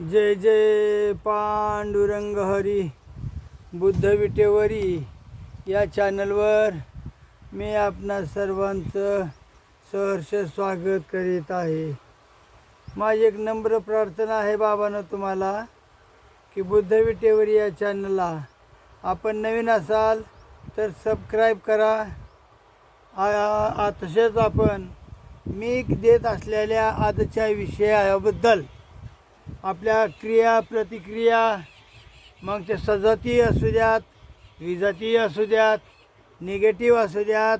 जय जय पांडुरंग हरी बुद्ध विटेवरी या चॅनलवर मी आपणा सर्वांचं सहर्ष स्वागत करीत आहे। माझी एक नम्र प्रार्थना आहे बाबांनो तुम्हाला की बुद्ध विटेवरी या चॅनलला आपण नवीन असाल तर सबस्क्राईब करा। तसेच आपण मी देत असलेल्या आजच्या विषयाबद्दल आपल्या क्रिया प्रतिक्रिया मग ते सजातीय असू द्यात, विजातीय असू द्यात, निगेटिव्ह असू द्यात,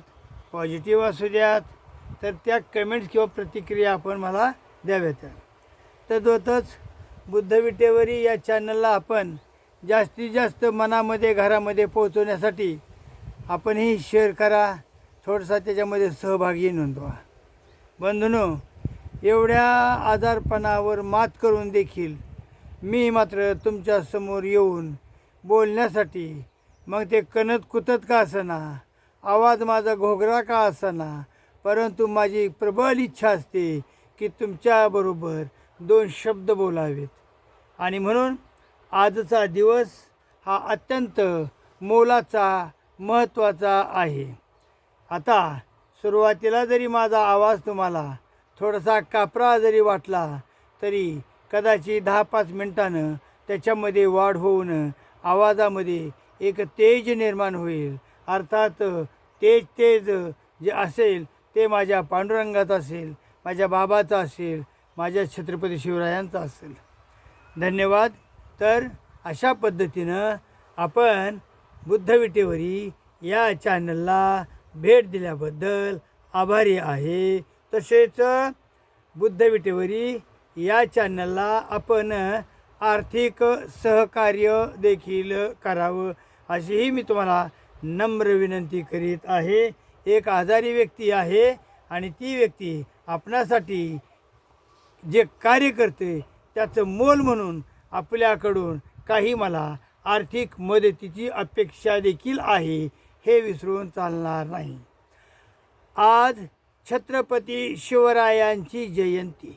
पॉझिटिव्ह असू द्यात, तर त्या कमेंट्स किंवा प्रतिक्रिया आपण मला द्याव्यात। तद्वतच बुद्ध विटेवरी या चॅनलला आपण जास्तीत जास्त मनामध्ये घरामध्ये पोहोचवण्यासाठी आपणही शेअर करा, थोडासा त्याच्यामध्ये सहभागी नोंदवा। बंधूंनो, एवढ्या आजारपणावर मात करून देखील मी मात्र तुमच्या समोर येऊन बोलण्यासाठी मग ते कणत कुतत का असना, आवाज माझा घोगरा का असना, परंतु माझी प्रबल इच्छा असते की तुमच्याबरोबर दोन शब्द बोलावेत। आणि म्हणून आजचा दिवस हा अत्यंत मोलाचा महत्त्वाचा आहे। आता सुरुवातीला जरी माझा आवाज तुम्हाला थोडासा कापरा जरी वाटला तरी कदाचित 10-5 मिनिटानं त्याच्यामध्ये वाढ होऊन आवाजामध्ये एक तेज निर्माण होईल। अर्थात तेज जे असेल ते माझ्या पांडुरंगाचं असेल, माझ्या बाबाचं असेल, माझ्या छत्रपती शिवरायांचं असेल। धन्यवाद। तर अशा पद्धतीनं आपण बुद्ध विटेवरी या चॅनलला भेट दिल्याबद्दल आभारी आहे। तसेच बुद्ध विटेवरी या चॅनलला आपण आर्थिक सहकार्य देखील करावं अशीही मी तुम्हाला नम्र विनंती करीत आहे। एक आजारी व्यक्ती आहे आणि ती व्यक्ती आपणासाठी जे कार्य करते त्याचं मोल म्हणून आपल्याकडून काही मला आर्थिक मदतीची अपेक्षा देखील आहे, हे विसरून चालणार नाही। आज छत्रपती शिवरायांची जयंती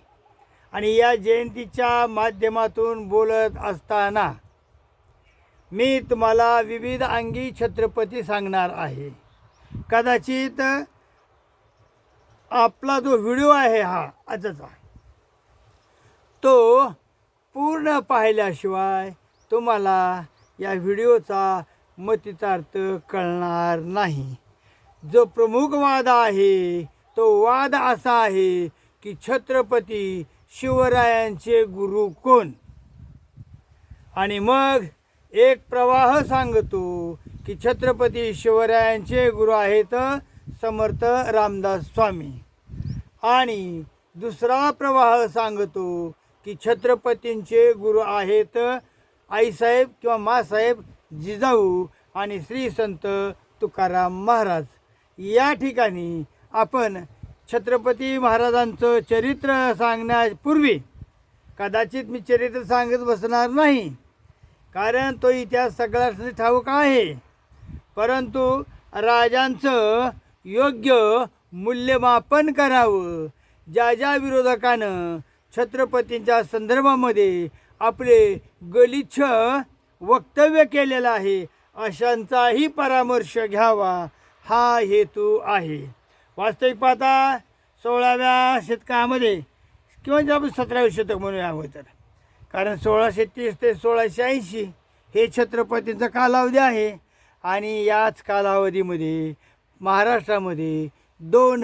आणि या जयंतीच्या माध्यमातून बोलत असताना मी तुम्हाला विविध अंगी छत्रपती सांगणार आहे। कदाचित आपला जो व्हिडिओ आहे हा आजचा तो पूर्ण पाहिल्याशिवाय तुम्हाला या व्हिडिओचा मतितार्थ कळणार नाही। जो प्रमुख वाद आहे तो वाद असा आहे की छत्रपती शिवरायांचे गुरु कोण। आणि मग एक प्रवाह सांगतो की छत्रपती शिवरायांचे गुरु आहेत समर्थ रामदास स्वामी, आणि दुसरा प्रवाह सांगतो की छत्रपतींचे गुरु आहेत आईसाहेब किंवा मासाहेब जिजाऊ आणि श्री संत तुकाराम महाराज। या ठिकाणी आपण छत्रपती महाराजांचं चरित्र सांगण्यापूर्वी कदाचित मी चरित्र सांगत बसणार नाही, कारण तो इतिहास सगळ्यांना ठाऊक आहे, परंतु राजांचं योग्य मूल्यमापन करावं। ज्या ज्या विरोधकानं छत्रपतींच्या संदर्भामध्ये आपले गलिच्छ वक्तव्य केलेलं आहे अशांचाही परामर्श घ्यावा, हा हेतू आहे। वास्तविक पाहता 16व्या शतकामध्ये किंवा आपण 17व्या शतक म्हणूया हवं तर, कारण 1630 ते 1680 हे छत्रपतींचा कालावधी आहे। आणि याच कालावधीमध्ये महाराष्ट्रामध्ये दोन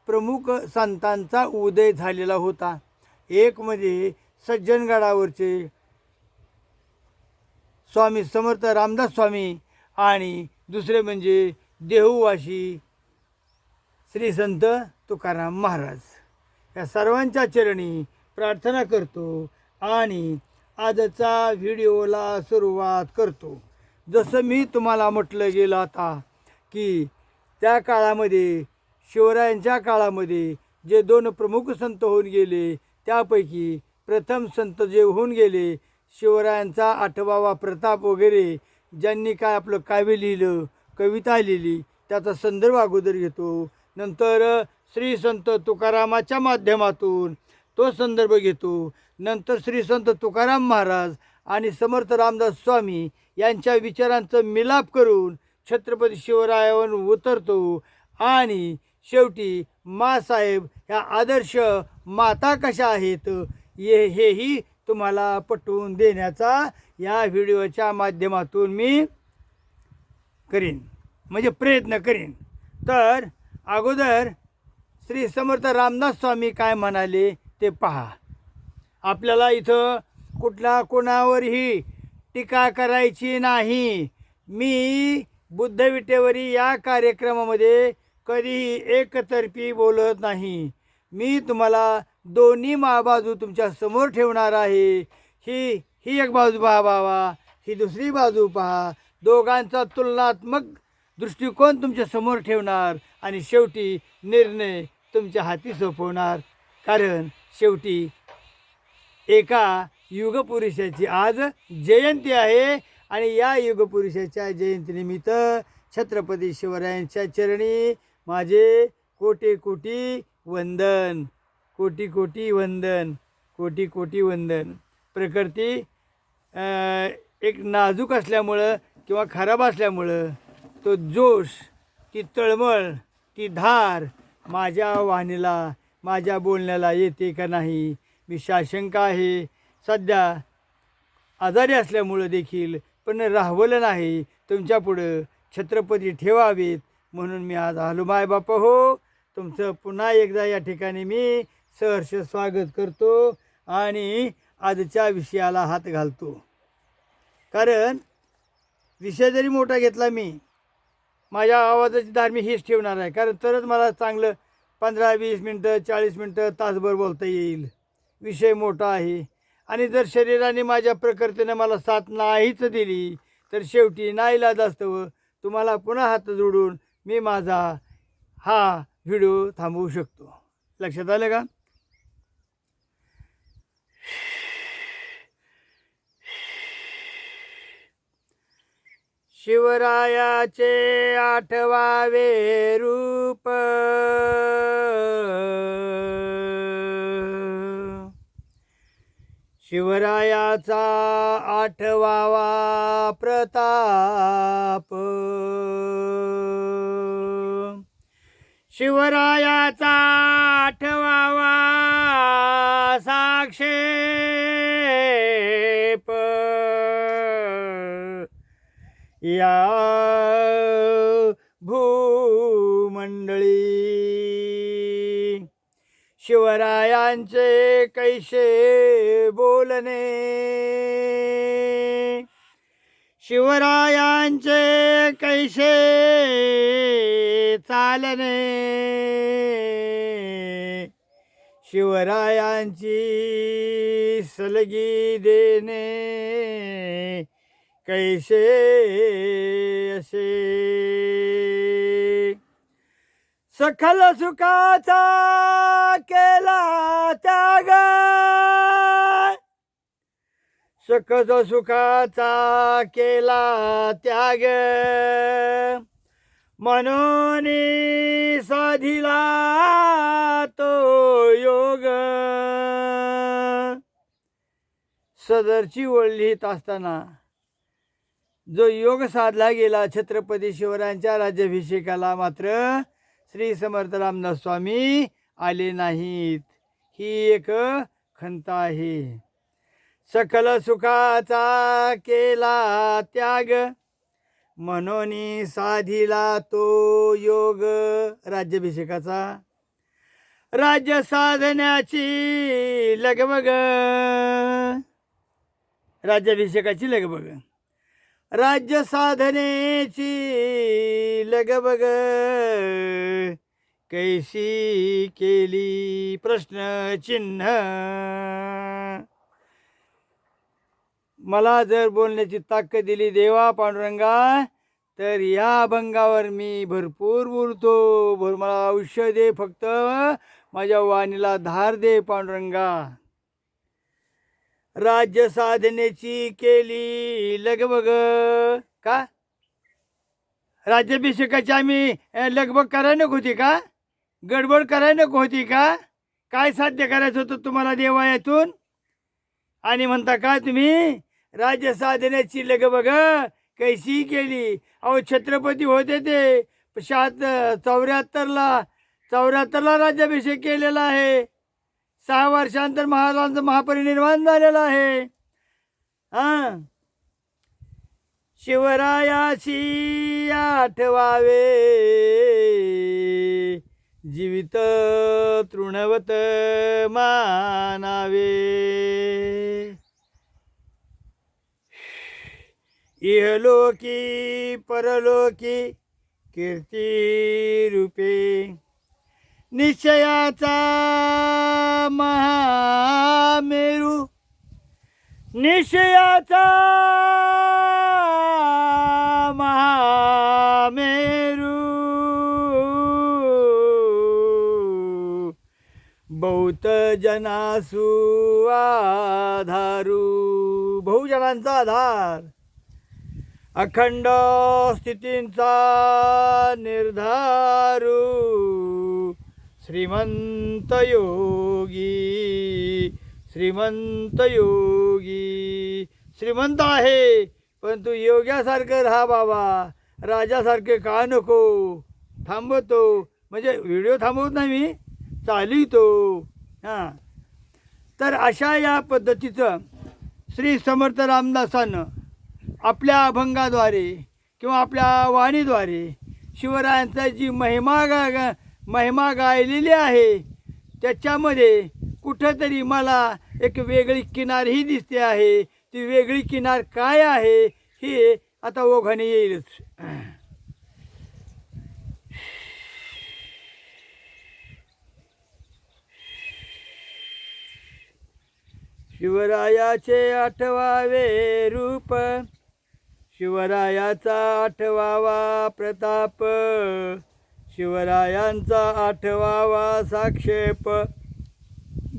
प्रमुख संतांचा उदय झालेला होता। एक म्हणजे सज्जनगडावरचे स्वामी समर्थ रामदास स्वामी आणि दुसरे म्हणजे देहूवासी श्री संत तुकाराम महाराज। या सर्वांच्या चरणी प्रार्थना करतो आणि आजचा व्हिडिओला सुरुवात करतो। जसं मी तुम्हाला म्हटलं गेलं आता की त्या काळामध्ये शिवरायांच्या काळामध्ये जे दोन प्रमुख संत होऊन गेले त्यापैकी प्रथम संत जे होऊन गेले शिवरायांचा 8वा प्रताप वगैरे, ज्यांनी काय आपलं काव्य लिहिलं, कविता लिहिली, त्याचा संदर्भ अगोदर घेतो। नंतर श्री संत तुकारामाच्या माध्यमातून तो संदर्भ घेतो. नंतर श्री संत तुकाराम महाराज आणि समर्थ रामदास स्वामी यांच्या विचारांचं मिलाप करून छत्रपती शिवरायावर उतरतो आणि शेवटी मासाहेब ह्या आदर्श माता कशा आहेत हेही तुम्हाला पटवून देण्याचा या व्हिडिओच्या माध्यमातून मी करीन, म्हणजे प्रयत्न करीन. तर अगोदर श्री समर्थ रामदास स्वामी काय म्हणाले ते पहा. आपल्याला इथं कुठला कोणावरही टीका करायची नाही. मी बुद्धविटेवरी या कार्यक्रमामध्ये कधीही एकतर्फी बोलत नाही. मी तुम्हाला दोन्ही बाजू तुमच्या समोर ठेवणार आहे. ही एक बाजू पहा बाबा, ही दुसरी बाजू पहा. दोघांचा तुलनात्मक दृष्टिकोन तुमच्या समोर ठेवणार आणि शेवटी निर्णय तुमच्या हाती सोपवणार. कारण शेवटी एका युगपुरुषाची आज जयंती आहे आणि या युगपुरुषाच्या जयंतीनिमित्त छत्रपती शिवरायांच्या चरणी माझे कोटी कोटी वंदन, कोटी कोटी वंदन, कोटी कोटी वंदन. प्रकृती एक नाजूक असल्यामुळं किंवा खराब असल्यामुळं तो जोश, ती तळमळ, ती धार माझ्या वाणीला, माझ्या बोलण्याला येते का नाही मी साशंक आहे. सध्या आजारी असल्यामुळं देखील पण राहवलं नाही. तुमच्यापुढं छत्रपती ठेवावेत म्हणून मी आज आलो. माय बापा हो, तुमचं पुन्हा एकदा या ठिकाणी मी सहर्ष स्वागत करतो आणि आजच्या विषयाला हात घालतो. कारण विषय जरी मोठा घेतला मी, माझ्या आवाजाची धार मी हीच ठेवणार आहे. कारण तरच मला चांगलं 15-20 मिनटं 40 मिनटं तासभर बोलता येईल. विषय मोठा आहे आणि जर शरीराने माझ्या प्रकृतीने मला साथ नाहीच दिली तर शेवटी नाईलाज असतं. तुम्हाला पुन्हा हात जोडून मी माझा हा व्हिडिओ थांबवू शकतो. लक्षात आलं का? शिवरायाचे 8वावे रूप, शिवरायाचा 8वावा प्रताप, शिवरायाचा 8वावा साक्षेप या भूमंडळी. शिवरायांचे कैसे बोलणे, शिवरायांचे कैसे चालणे, शिवरायांची सलगी देणे कैसे असे. सखल सुखाचा केला त्याग, सकल सुखाचा केला त्याग, म्हणून साधिला तो योग. सदरची ओळ लिहित असताना जो योग साधला गेला छत्रपती शिवरायांच्या राज्याभिषेकाला मात्र श्री समर्थ रामदास स्वामी आले नाहीत. ही एक खंत आहे. सकल सुखाचा केला त्याग, म्हणून साधिला तो योग राज्याभिषेकाचा. राज्य साधण्याची लगबग, राज्याभिषेकाची लगबग, राज्य साधनेची लगबग कैसी केली प्रश्नचिन्ह. मला जर बोलण्याची ताकद दिली देवा पांडुरंगा तर या अभंगावर मी भरपूर बोलतो. मला आयुष्य दे, फक्त माझ्या वाणीला धार दे पांडुरंगा. राज्य साधनेची केली लगबग. का राज्याभिषेकाची आम्ही लगबग करायला नको होती का? गडबड करायला नको होती का? काय साध्य करायचं होतं तुम्हाला देवायातून? आणि म्हणता का तुम्ही राज्य साधण्याची लगबग कैशी केली? अहो छत्रपती होते ते 74ला राज्याभिषेक केलेला आहे. 6 वर्षांतर महाराजांचं महापरिनिर्वाण झालेलं आहे. हा, शिवरायाशी आठवावे जीवित तृणवत मानावे. इहलोकी परलोकी कीर्ती रूपे निश्चयाचा महामेरू, निश्चयाचा महामेरू, बहुत जनासु आधारू, बहुजनांचा आधार, अखंड स्थितींचा निर्धारू, श्रीमंत योगी, श्रीमंत योगी. श्रीमंत आहे परंतु योग्यासारखं राहा बाबा, राजासारखे का नको. थांबवतो म्हणजे व्हिडिओ थांबवत नाही मी, चालवितो. हां, तर अशा या पद्धतीचं श्री समर्थ रामदासानं आपल्या अभंगाद्वारे किंवा आपल्या वाणीद्वारे शिवरायांचा जी महिमा गायलेली आहे त्याच्यामध्ये कुठंतरी मला एक वेगळी किनारही दिसते आहे. ती वेगळी किनार काय आहे हे आता ओघाने येईलच. शिवरायाचे आठवावे रूप, शिवरायाचा आठवावा प्रताप, शिवरायांचा आठवावा साक्षेप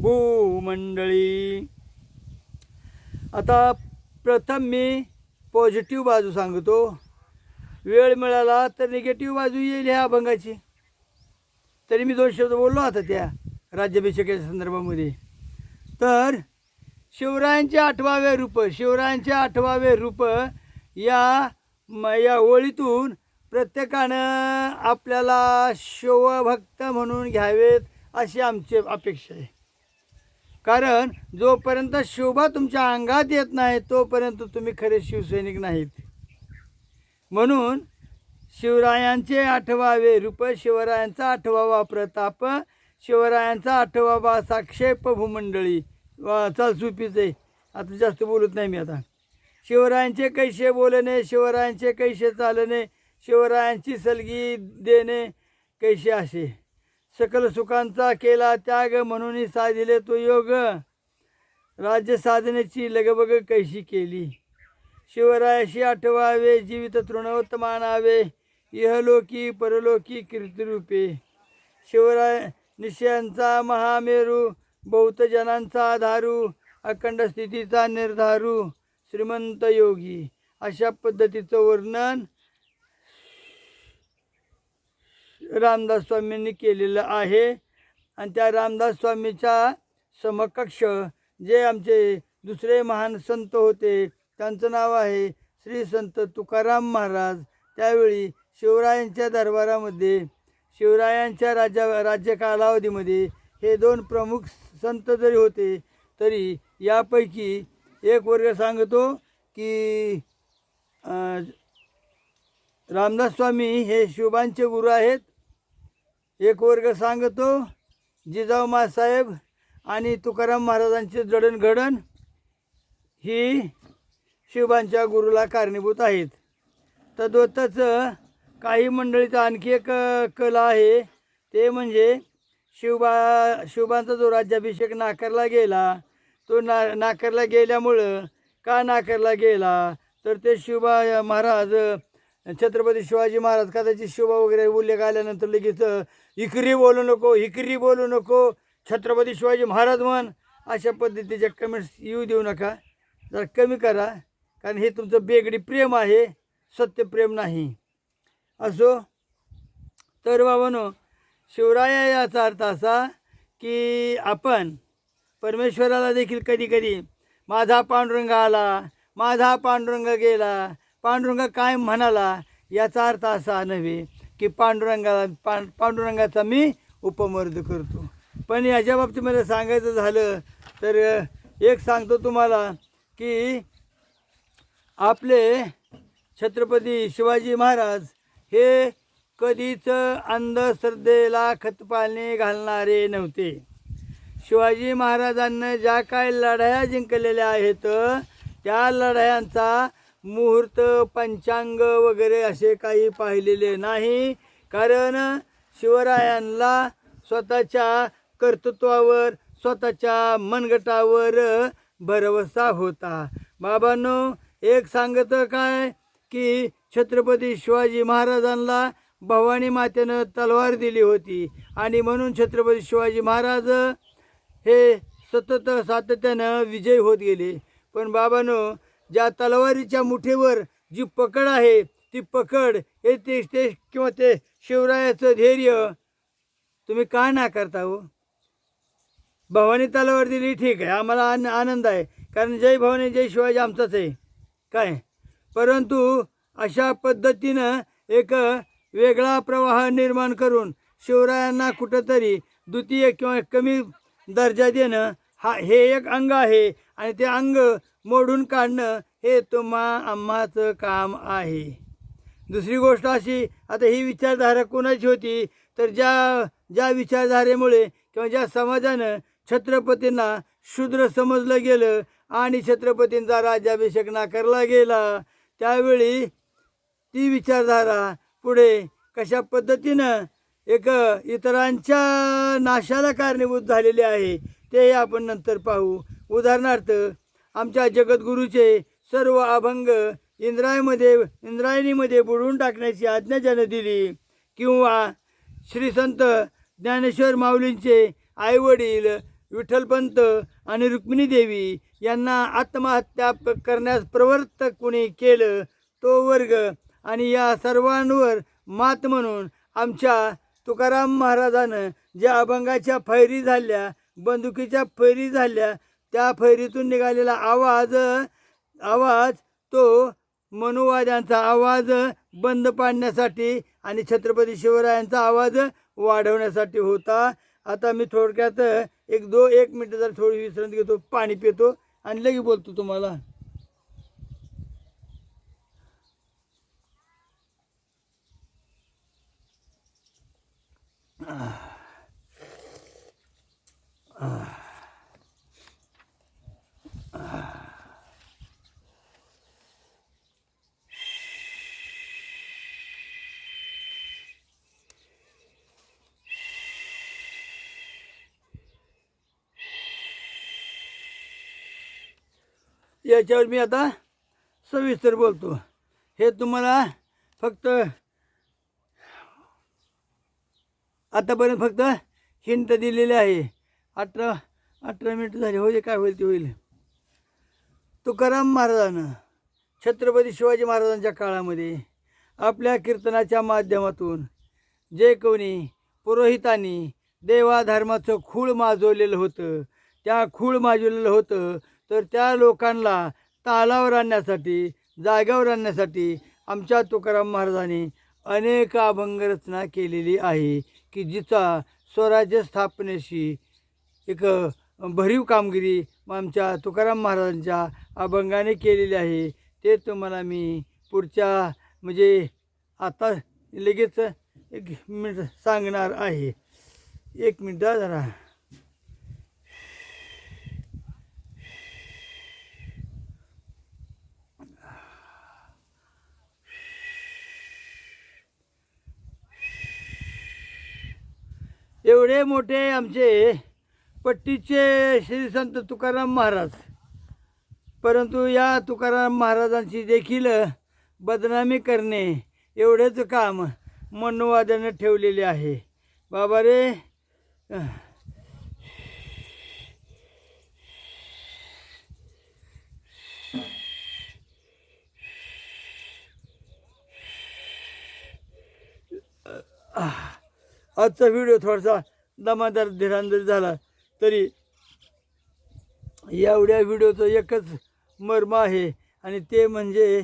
भूमंडळी. आता प्रथम मी पॉझिटिव्ह बाजू सांगतो. वेळ मिळाला तर निगेटिव्ह बाजू येईल ह्या अभंगाची. तरी मी 2 शब्द बोललो आता त्या राज्याभिषेकाच्या संदर्भामध्ये. तर शिवरायांचे 8वावे रूप, शिवरायांचे 8वावे रूप या ओळीतून प्रत्येकानं आपल्याला शिवभक्त म्हणून घ्यावेत अशी आमची अपेक्षा आहे. कारण जोपर्यंत शोभा तुमच्या अंगात येत नाही तोपर्यंत तुम्ही खरे शिवसैनिक नाहीत. म्हणून शिवरायांचे 8वावे रूप, शिवरायांचा 8वावा प्रताप, शिवरायांचा 8वावा साक्षेप भूमंडळी. चल चुपीच आहे, आता जास्त बोलत नाही मी. आता शिवरायांचे कैसे बोलणे, शिवरायांचे कैसे चालणे, शिवरायांची सलगी देणे कैसे असे, सकल सुखांचा केला त्याग म्हणून साधिले तो योग, राज्य साधनेची लगबग कैशी केली. शिवरायाशी आठवावे जीवित तृणवत मानावे, इहलोकी परलोकी कीर्तिरूपे. शिवराय निश्चयांचा महामेरू, बहुत जनांचा आधारू, अखंड स्थितीचा निर्धारू, श्रीमंत योगी. अशा पद्धतीचं वर्णन रामदास स्वामींनी केलेलं आहे. आणि त्या रामदास स्वामीच्या समकक्ष जे आमचे दुसरे महान संत होते त्यांचं नाव आहे श्री संत तुकाराम महाराज. त्यावेळी शिवरायांच्या दरबारामध्ये, शिवरायांच्या राज्य कालावधीमध्ये हे 2 प्रमुख संत जरी होते तरी यापैकी एक वर्ग सांगतो की रामदास स्वामी हे शिवबांचे गुरु आहेत. एक वर्ग सांगतो जिजाऊ माँसाहेब आणि तुकाराम महाराजांचे जडणघडण ही शिवबांच्या गुरुला कारणीभूत आहेत. तद्वतच काही मंडळीचा आणखी एक कला आहे, ते म्हणजे शिवबांचा जो राज्याभिषेक नाकारला गेला तो नाकारला गेल्यामुळं, का नाकारला गेला तर ते शिवबा महाराज, छत्रपती शिवाजी महाराज कदाचित शिवबा वगैरे उल्लेख आल्यानंतर लगेच इकरी बोलू नको, इकरी बोलू नको, छत्रपती शिवाजी महाराज म्हण, अशा पद्धतीच्या कमेंट्स येऊ देऊ नका. जरा कमी करा, कारण हे तुमचं बेगडी प्रेम आहे, सत्यप्रेम नाही. असो तर बाबांनो, शिवराया याचा अर्थ असा की आपण परमेश्वराला देखील कधी कधी माझा पांडुरंग आला, माझा पांडुरंग गेला, पांडुरंग काय म्हणाला, याचा अर्थ असा नव्हे की पांडुरंगाचा मी उपमर्द करतो. पण याच्या बाबतीमध्ये सांगायचं झालं तर एक सांगतो तुम्हाला की आपले छत्रपती शिवाजी महाराज हे कधीच अंधश्रद्धेला खतपाणी घालणारे नव्हते. शिवाजी महाराजांनी ज्या काही लढाया जिंकलेल्या आहेत त्या लढायांचा मुहूर्त पंचांग वगैरे असे काही पाहिलेले नाही. कारण शिवरायांना स्वतःच्या कर्तृत्वावर, स्वतःच्या मनगटावर भरवसा होता. बाबांनो, एक सांगतं काय की छत्रपती शिवाजी महाराजांना भवानी मातेनं तलवार दिली होती आणि म्हणून छत्रपती शिवाजी महाराज हे सतत सातत्यानं विजय होत गेले. पण बाबांनो, ज्या तलवारीच्या मुठीवर जी पकड आहे ती पकड हे ते किंवा ते शिवरायाचं धैर्य तुम्ही का नाकारता हो? भवानी तलवार दिली, ठीक आहे, आम्हाला आनंद आहे, कारण जय भवानी जय शिवाजी आमचाच आहे काय. परंतु अशा पद्धतीनं एक वेगळा प्रवाह निर्माण करून शिवरायांना कुठंतरी द्वितीय किंवा कमी दर्जा देणं हे एक अंग आहे आणि ते अंग मोडून काढणं हे आम्हाचं काम आहे. दुसरी गोष्ट अशी, आता ही विचारधारा कोणाची होती तर ज्या विचारधारेमुळे किंवा ज्या समाजानं छत्रपतींना शूद्र समजलं गेलं आणि छत्रपतींचा राज्याभिषेक नाकारला गेला, त्यावेळी ती विचारधारा पुढे कशा पद्धतीनं एक इतरांच्या नाशाला कारणीभूत झालेली आहे ते आपण नंतर पाहू. उदाहरणार्थ, आमच्या जगद्गुरूचे सर्व अभंग इंद्रायणीमध्ये बुडवून टाकण्याची आज्ञा ज्यानं दिली, किंवा श्री संत ज्ञानेश्वर माऊलींचे आईवडील विठ्ठलपंत आणि रुक्मिणी देवी यांना आत्महत्या करण्यास प्रवृत्त कोणी केलं तो वर्ग, आणि या सर्वांवर मात म्हणून आमच्या तुकाराम महाराजानं ज्या अभंगाच्या फैरी झाल्या, बंदुकीच्या फैरी झाल्या, त्या फैरीतून निघालेला आवाज तो मनुवाद्यांचा आवाज बंद पाडण्यासाठी आणि छत्रपती शिवरायांचा आवाज वाढवण्यासाठी होता. आता मी थोडक्यात एक मिनिट जर थोडी विश्रांती घेतो, पाणी पितो आणि लगेच बोलतो तुम्हाला. याच्यावर मी आता सविस्तर बोलतो. हे तुम्हाला फक्त आतापर्यंत फक्त हिंट दिलेले आहे. 18 मिनिट झाले, होईल काय होईल ते होईल. तुकाराम महाराजानं छत्रपती शिवाजी महाराजांच्या काळामध्ये आपल्या कीर्तनाच्या माध्यमातून जे कोणी पुरोहितांनी देवाधर्माचं खूळ माजवलेलं होतं, त्या खूळ माजवलेलं होतं तर त्या लोकांना तालावर आणण्यासाठी, जाग्यावर आणण्यासाठी आमच्या तुकाराम महाराजांनी अनेक अभंग रचना केलेली आहे की जिचा स्वराज्य स्थापनेशी एक भरीव कामगिरी आमच्या तुकाराम महाराजांच्या अभंगाने केलेली आहे. ते तुम्हाला मी पुढच्या म्हणजे आता लगेच 1 मिनिट सांगणार आहे. 1 मिनिट जरा. एवढे मोठे आमचे पट्टीचे श्री संत तुकाराम महाराज, परंतु या तुकाराम महाराजांची देखील बदनामी करणे एवढेच काम मनुवाद्याने ठेवलेले आहे. बाबा रे, आजचा व्हिडिओ थोडासा दमादार धीरांजर झाला तरी एवढ्या व्हिडिओचं एकच मर्म आहे आणि ते म्हणजे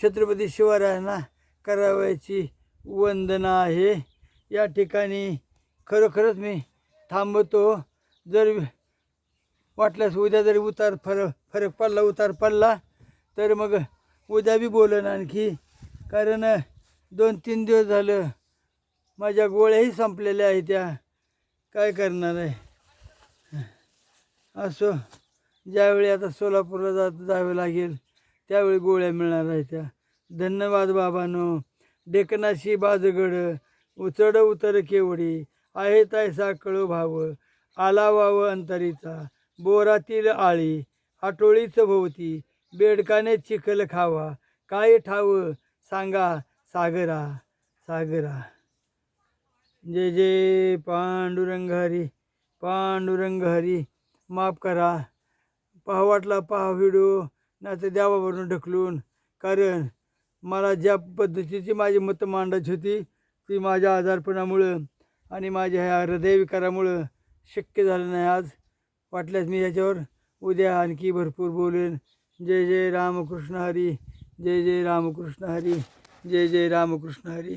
छत्रपती शिवरायांना करावयाची वंदना आहे. या ठिकाणी खरोखरच मी थांबतो. जर वाटल्यास उद्या जरी फरक पडला तर मग उद्या बी बोलन आणखी, कारण 2-3 दिवस झालं माझ्या गोळ्याही संपलेल्या आहेत. त्या काय करणार आहे. असो, ज्यावेळी आता सोलापूरला जावं लागेल त्यावेळी गोळ्या मिळणार आहेत त्या. धन्यवाद बाबांनो. डेकनाशी बाजगड उचड उतर केवडी आहे तैसा कळो भाव आला वाव अंतरीचा बोरातील आळी आटोळीच भोवती बेडकाने चिखल खावा काय ठाव सांगा सागरा सागरा. जय जय पांडुरंग हरी. पांडुरंग हरी. माफ करा, पहा वाटला पहा व्हिडिओ, नाही तर द्यावावरून ढकलून. कारण मला ज्या पद्धतीची माझी मतं मांडायची होती ती माझ्या आजारपणामुळं आणि माझ्या ह्या हृदयविकारामुळं शक्य झालं नाही आज. वाटल्यास मी ह्याच्यावर उद्या आणखी भरपूर बोलेन. जय जय रामकृष्ण हरी. जय जय रामकृष्ण हरी. जय जय रामकृष्ण हरी.